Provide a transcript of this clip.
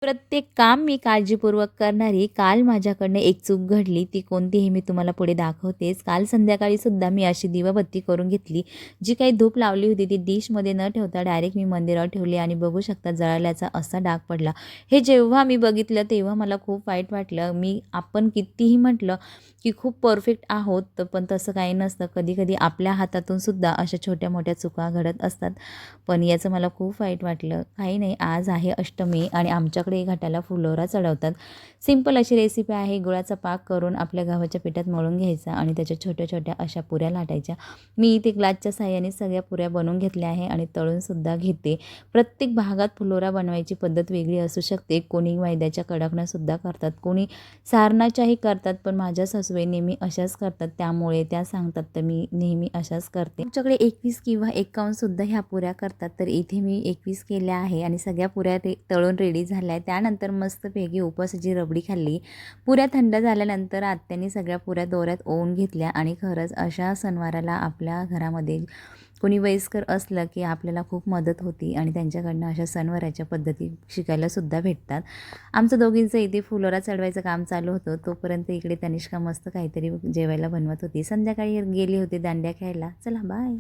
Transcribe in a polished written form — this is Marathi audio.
प्रत्येक काम मी काळजीपूर्वक करणारी. काल माझ्याकडनं एक चूक घडली, ती कोणती हे मी तुम्हाला पुढे दाखवतेच. काल संध्याकाळीसुद्धा मी अशी दिवाबत्ती करून घेतली. जी काही धूप लावली होती ती डिशमध्ये न ठेवता डायरेक्ट मी मंदिरात ठेवली आणि बघू शकता जळाल्याचा असा डाग पडला. हे जेव्हा मी बघितलं तेव्हा मला खूप वाईट वाटलं. आपण कितीही म्हटलं, की खूप परफेक्ट आहोत, पण तसं काही नसतं. कधी-कधी आपल्या हातातून सुद्धा अशा छोट्या-मोठ्या चुका घडत असतात. पण याचं मला खूप वाईट वाटलं. काही नाही, आज आहे अष्टमी आणि आमच्याकडे घटाला फुलोरा चढवतात. सिंपल अशी रेसिपी आहे. गुळाचा पाक करून आपल्या गव्हाच्या पिठात मळून घ्यायचा आणि त्याच्या छोट्या-छोट्या अशा पुऱ्या लाटायच्या. मी इथे ग्लासच्या साहाय्याने सगळ्या पुऱ्या बनवून घेतल्या आहे आणि तळूनसुद्धा घेते. प्रत्येक भागात फुलोरा बनवायची पद्धत वेगळी असू शकते. कोणी मैद्याच्या कडकण्यासुद्धा करतात, कोणी सारणाच्याही करतात, पण माझ्या सासूबाई नेहमी अशाच करतात. त्यामुळे त्या सांगतात तर मी नेहमी अशाच करते. आमच्याकडे 21 किंवा 51 ह्या पुऱ्या करतात, तर इथे मी 21 केल्या आहे आणि सगळ्या पुऱ्या तळून रेडी झाल्या आहे. त्यानंतर मस्तपैकी उपवासाची रबडी खाल्ली. पुऱ्या थंड झाल्यानंतर आत्याने सगळ्या पुऱ्या दोऱ्यात ओवून घेतल्या आणि खरंच अशा सणवाराला आपल्या घरामध्ये कोणी वयस्कर असलं की आपल्याला खूप मदत होती आणि त्यांच्याकडनं अशा सणवाराच्या पद्धती शिकायलासुद्धा भेटतात. आमचं दोघींचं इथे फुलोरा चढवायचं काम चालू होतं. तोपर्यंत इकडे तनिष्का मस्त काहीतरी जेवायला बनवत होती. संध्याकाळी गेली होती दांड्या खेळायला. चला बाय.